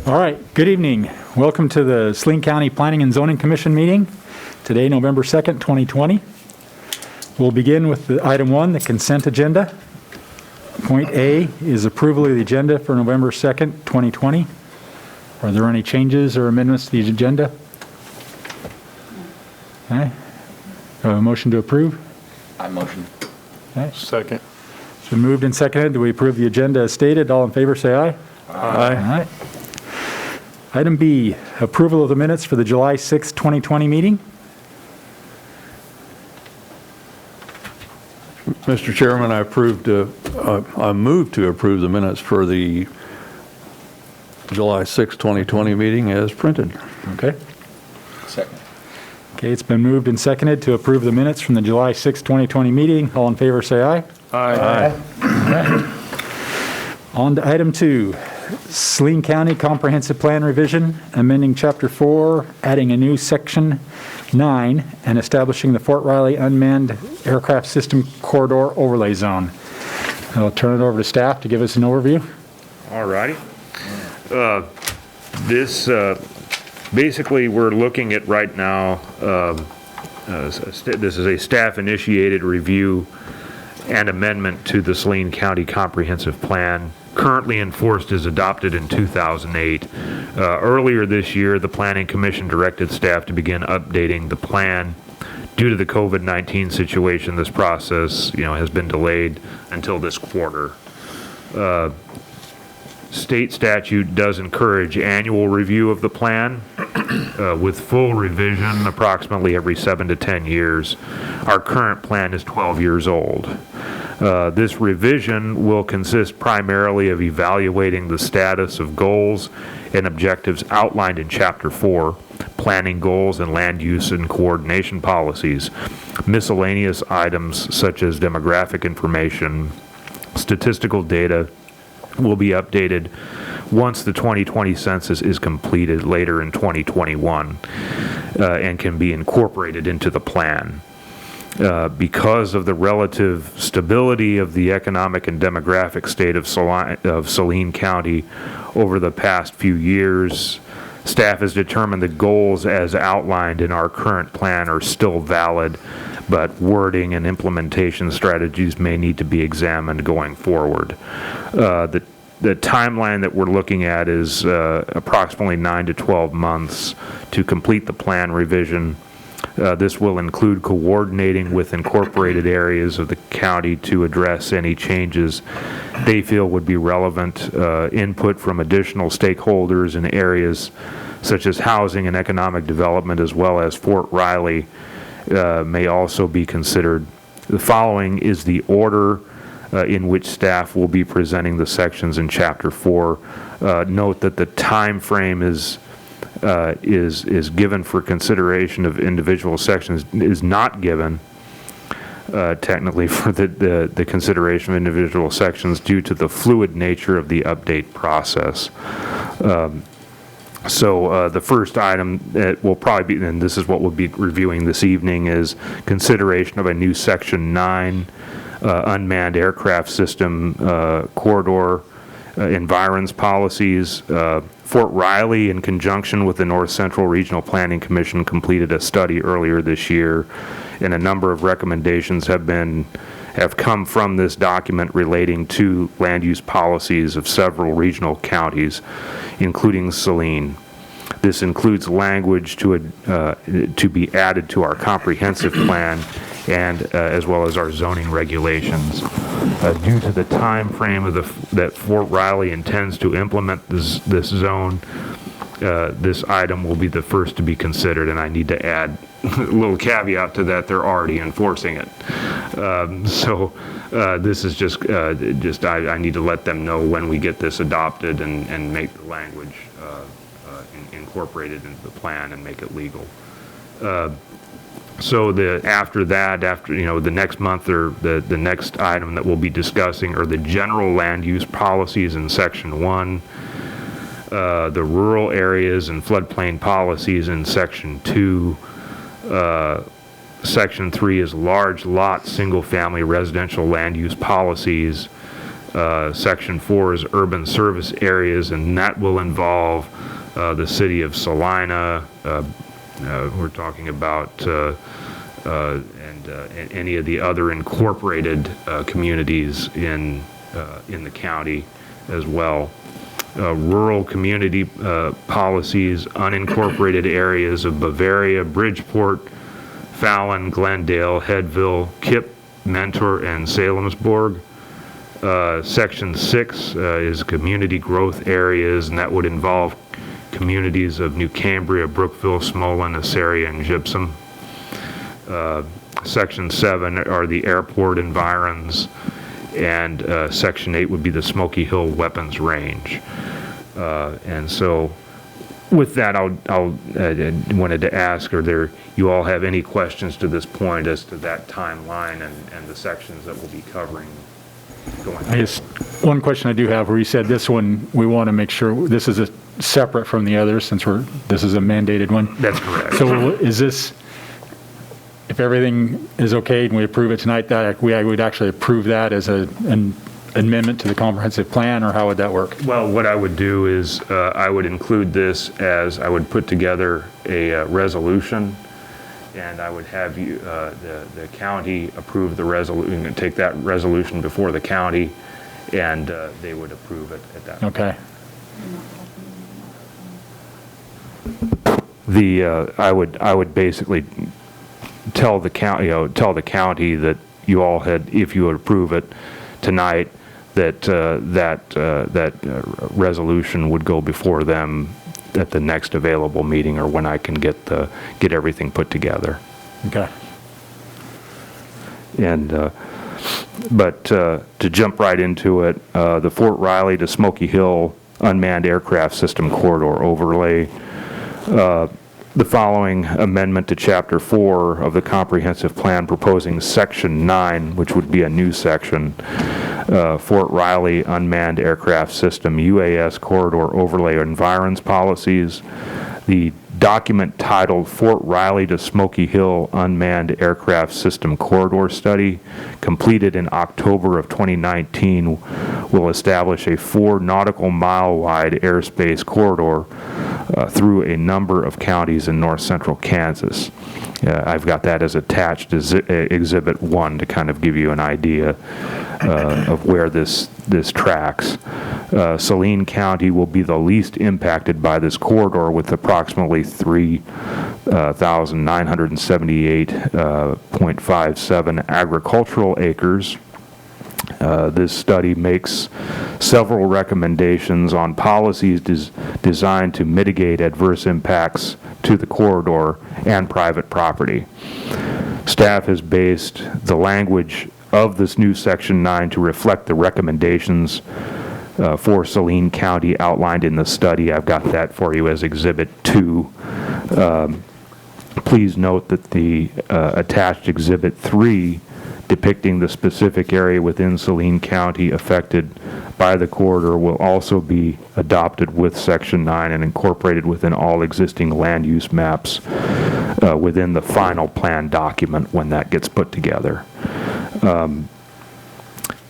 All right, good evening. Welcome to the Saline County Planning and Zoning Commission meeting. Today, November 2nd, 2020. We'll begin with item 1, the consent agenda. Point A is approval of the agenda for November 2nd, 2020. Are there any changes or amendments to the agenda? Okay. A motion to approve? I motion. Okay. Second. It's been moved and seconded. Do we approve the agenda as stated? All in favor, say aye. Aye. All right. Item B, approval of the minutes for the July 6th, 2020 meeting. Mr. Chairman, I move to approve the minutes for the July 6, 2020 meeting as printed. Okay. Second. Okay, it's been moved and seconded to approve the minutes from the July 6th, 2020 meeting. All in favor, say aye. Aye. On to item 2, Saline County Comprehensive Plan Revision, amending Chapter 4, adding a new Section 9, and establishing the Fort Riley Unmanned Aircraft System Corridor Overlay Zone. I'll turn it over to staff to give us an overview. All righty. This, basically, we're looking at right now, this is a staff-initiated review and amendment to the Saline County Comprehensive Plan, currently enforced as adopted in 2008. Earlier this year, the Planning Commission directed staff to begin updating the plan. Due to the COVID-19 situation, this process, has been delayed until this quarter. State statute does encourage annual review of the plan with full revision approximately every 7 to 10 years. Our current plan is 12 years old. This revision will consist primarily of evaluating the status of goals and objectives outlined in Chapter 4, planning goals and land use and coordination policies. Miscellaneous items such as demographic information, statistical data will be updated once the 2020 census is completed later in 2021 and can be incorporated into the plan. Because of the relative stability of the economic and demographic state of Saline County over the past few years, staff has determined the goals as outlined in our current plan are still valid, but wording and implementation strategies may need to be examined going forward. The timeline that we're looking at is approximately 9 to 12 months to complete the plan revision. This will include coordinating with incorporated areas of the county to address any changes they feel would be relevant. Input from additional stakeholders in areas such as housing and economic development, as well as Fort Riley, may also be considered. The following is the order in which staff will be presenting the sections in Chapter 4. Note that the time frame is given for consideration of individual sections, is not given technically for the consideration of individual sections due to the fluid nature of the update process. So the first item that will probably be, and this is what we'll be reviewing this evening, is consideration of a new Section 9 unmanned aircraft system corridor environs policies. Fort Riley, in conjunction with the North Central Regional Planning Commission, completed a study earlier this year, and a number of recommendations have come from this document relating to land use policies of several regional counties, including Saline. This includes language to be added to our comprehensive plan and as well as our zoning regulations. Due to the time frame that Fort Riley intends to implement this zone, this item will be the first to be considered, and I need to add a little caveat to that: they're already enforcing it. This is just I need to let them know when we get this adopted and make the language incorporated into the plan and make it legal. So after the next month, or the next item that we'll be discussing are the general land use policies in Section 1, the rural areas and floodplain policies in Section 2. Section 3 is large lot single-family residential land use policies. Section 4 is urban service areas, and that will involve the city of Salina. We're talking about and any of the other incorporated communities in the county as well. Rural community policies, unincorporated areas of Bavaria, Bridgeport, Fallon, Glendale, Headville, Kip, Mentor, and Salemsburg. Section 6 is community growth areas, and that would involve communities of New Cambria, Brookville, Smolin, Assaria, and Gypsum. Section 7 are the airport environs, and Section 8 would be the Smoky Hill Weapons Range. And so with that, I wanted to ask, you all have any questions to this point as to that timeline and the sections that we'll be covering going I guess one question I do have, where you said this one, we want to make sure this is separate from the others, since this is a mandated one. That's correct. So is this, if everything is okay and we approve it tonight, that we would actually approve that as an amendment to the comprehensive plan, or how would that work? Well, what I would do is I would include this as I would put together a resolution, and I would have you, the county approve the resolution, take that resolution before the county, and they would approve it at that point. Okay. I would basically tell the county that you all had, if you would approve it tonight, that resolution would go before them at the next available meeting, or when I can get everything put together. Okay. And but to jump right into it, the Fort Riley to Smoky Hill Unmanned Aircraft System Corridor overlay. The following amendment to Chapter 4 of the Comprehensive Plan, proposing Section 9, which would be a new section, Fort Riley Unmanned Aircraft System UAS Corridor Overlay Environs Policies. The document titled Fort Riley to Smoky Hill Unmanned Aircraft System Corridor Study, completed in October of 2019, will establish a 4 nautical mile wide airspace corridor through a number of counties in north central Kansas. I've got that as attached as Exhibit 1 to kind of give you an idea of where this tracks. Saline County will be the least impacted by this corridor, with approximately 3,978.57 agricultural acres. This study makes several recommendations on policies designed to mitigate adverse impacts to the corridor and private property. Staff has based the language of this new Section 9 to reflect the recommendations for Saline County outlined in the study. I've got that for you as Exhibit 2. Please note that the attached Exhibit 3, depicting the specific area within Saline County affected by the corridor, will also be adopted with Section 9 and incorporated within all existing land use maps within the final plan document when that gets put together.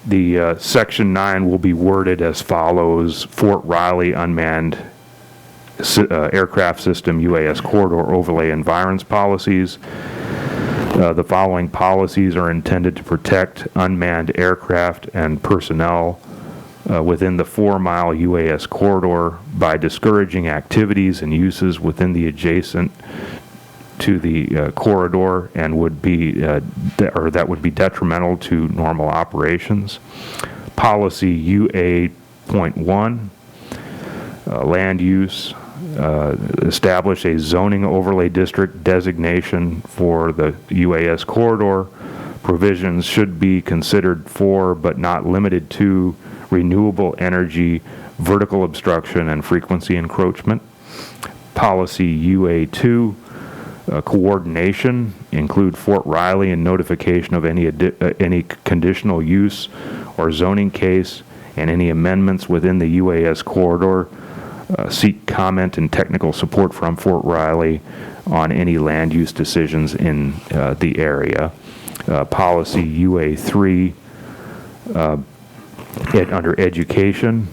The Section 9 will be worded as follows: Fort Riley Unmanned Aircraft System UAS Corridor Overlay Environs Policies. The following policies are intended to protect unmanned aircraft and personnel within the 4-mile UAS corridor by discouraging activities and uses within the adjacent to the corridor and would be that would be detrimental to normal operations. Policy UA.1, land use. Establish a zoning overlay district designation for the UAS corridor. Provisions should be considered for, but not limited to, renewable energy, vertical obstruction, and frequency encroachment. Policy UA.2, coordination, include Fort Riley in notification of any conditional use or zoning case and any amendments within the UAS corridor. Seek comment and technical support from Fort Riley on any land use decisions in the area. Policy UA.3, under education,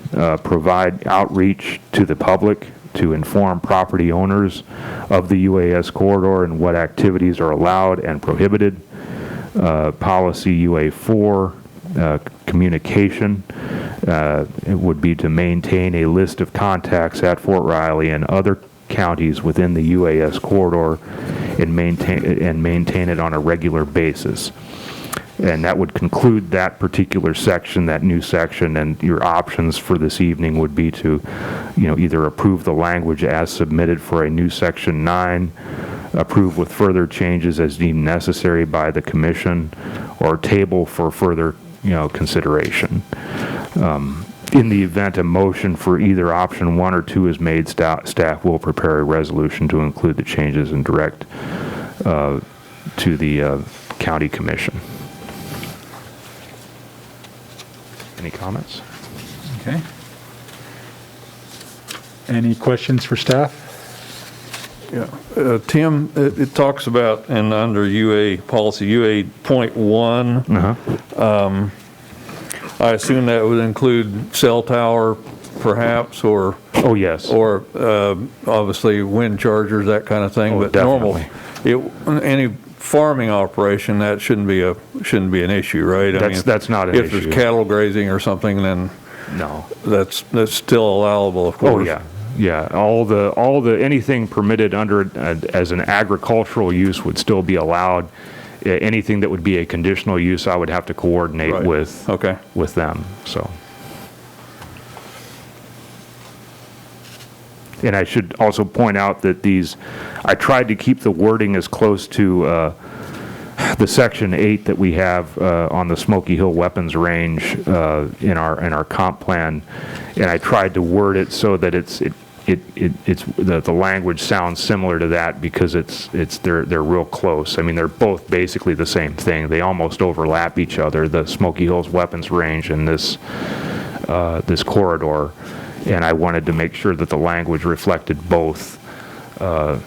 provide outreach to the public to inform property owners of the UAS corridor and what activities are allowed and prohibited. Policy UA4, communication, it would be to maintain a list of contacts at Fort Riley and other counties within the UAS corridor and maintain it on a regular basis. And that would conclude that particular section, that new section, and your options for this evening would be to, either approve the language as submitted for a new section 9, approve with further changes as deemed necessary by the commission, or table for further, consideration. In the event a motion for either option 1 or 2 is made, staff will prepare a resolution to include the changes and direct to the county commission. Any comments? Okay. Any questions for staff? Yeah. Tim, it talks about, and under UA policy UA.1, I assume that would include cell tower perhaps, or Oh, yes. or obviously wind chargers, that kind of thing. Oh, But definitely. any farming operation, that shouldn't be an issue, right? That's not an if issue. there's cattle grazing or something, then No. that's still allowable, of Oh, course. yeah. All the anything permitted under as an agricultural use would still be allowed. Anything that would be a conditional use, I would have to coordinate Right. with Okay. with them. So. And I should also point out that I tried to keep the wording as close to the Section 8 that we have on the Smoky Hill Weapons Range in our comp plan, and I tried to word it so that the language sounds similar to that, because they're real close. I mean, they're both basically the same thing. They almost overlap each other, the Smoky Hills Weapons Range and this corridor. And I wanted to make sure that the language reflected both what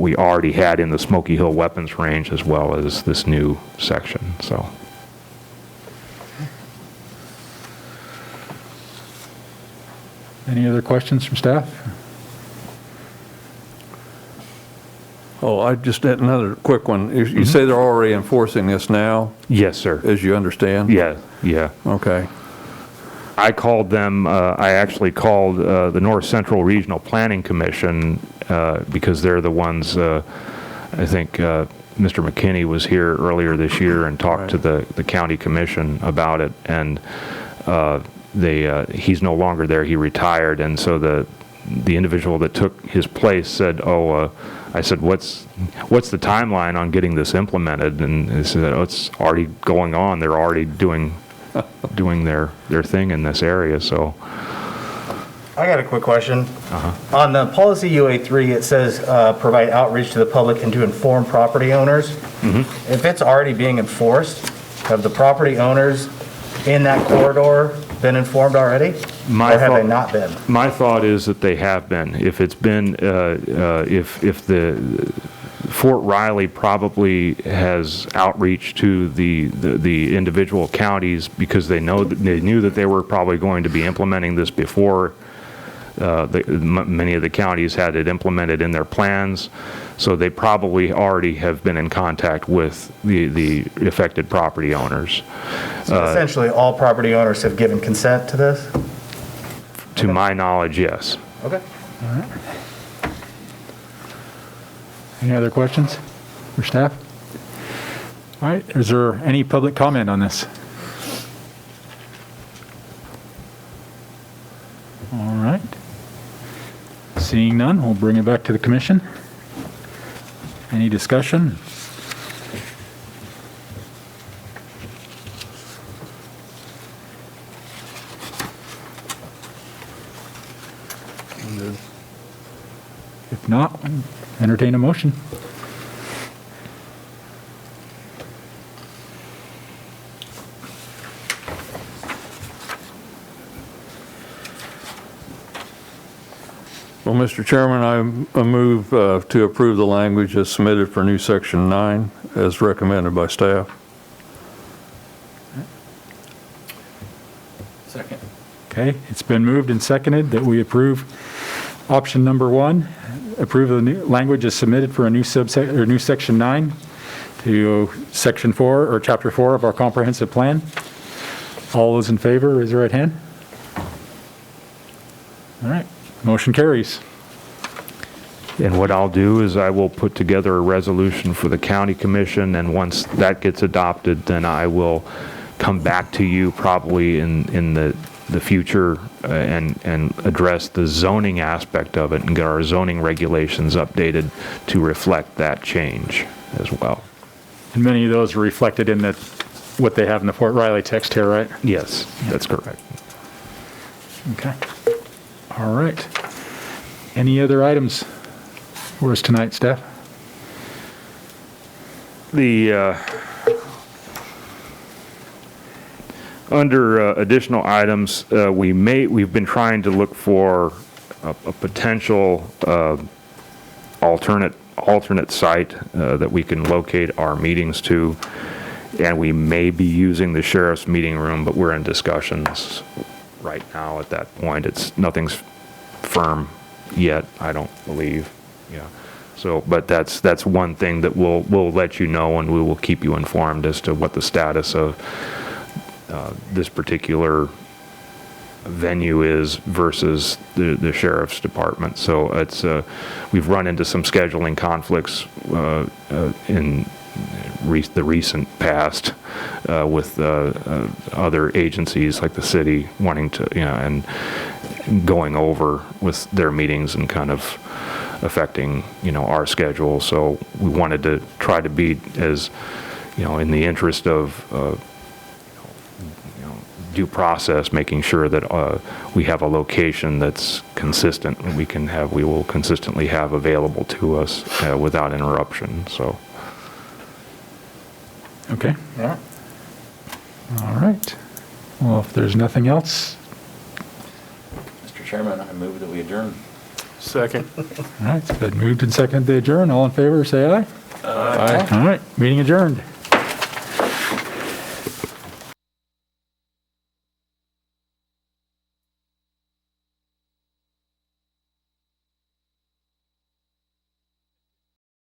we already had in the Smoky Hill Weapons Range as well as this new section. So. Any other questions from staff? Oh, I just had another quick one. You say they're already enforcing this now, Yes, sir. as you understand? Yeah. Okay. I called them, I actually called the North Central Regional Planning Commission because they're the ones, I think Mr. McKinney was here earlier this year and talked to the county commission about it, and he's no longer there, he retired, and so the individual that took his place said, I said, what's the timeline on getting this implemented? And he said, it's already going on, they're already doing their thing in this area. So I got a quick question. On the policy UA3, it says provide outreach to the public and to inform property owners. If it's already being enforced, have the property owners in that corridor been informed already? Or have they not been? My thought is that they have been. If it's been, if the Fort Riley probably has outreach to the individual counties, because they knew that they were probably going to be implementing this before many of the counties had it implemented in their plans. So they probably already have been in contact with the affected property owners. So essentially, all property owners have given consent to this? To my knowledge, yes. Okay. All right. Any other questions for staff? All right, is there any public comment on this? All right. Seeing none, we'll bring it back to the commission. Any discussion? If not, entertain a motion. Well, Mr. Chairman, I move to approve the language as submitted for new section 9 as recommended by staff. Second. Okay, it's been moved and seconded that we approve Option number 1, approve the new language as submitted for a new subsection, or new section 9 to section 4, or chapter 4 of our comprehensive plan. All those in favor, raise your right hand. All right, motion carries. And what I'll do is I will put together a resolution for the county commission, and once that gets adopted, then I will come back to you probably in the future and address the zoning aspect of it and get our zoning regulations updated to reflect that change as well. And many of those are reflected in what they have in the Fort Riley text here, right? Yes, that's correct. Okay. All right. Any other items for us tonight, Steph? Under additional items, we've been trying to look for a potential alternate site that we can locate our meetings to, and we may be using the sheriff's meeting room, but we're in discussions right now at that point. Nothing's firm yet, I don't believe. Yeah. So, but that's one thing that we'll let you know, and we will keep you informed as to what the status of this particular venue is versus the sheriff's department. So we've run into some scheduling conflicts in the recent past with other agencies like the city wanting to, and going over with their meetings and kind of affecting, our schedule. So we wanted to try to be as, in the interest of due process, making sure that we have a location that's consistent and we will consistently have available to us without interruption. So. Okay. Yeah. All right. Well, if there's nothing else, Mr. Chairman, I move that we adjourn. Second. all right, it's been moved and seconded to adjourn. All in favor, say aye. Aye. All right, meeting adjourned.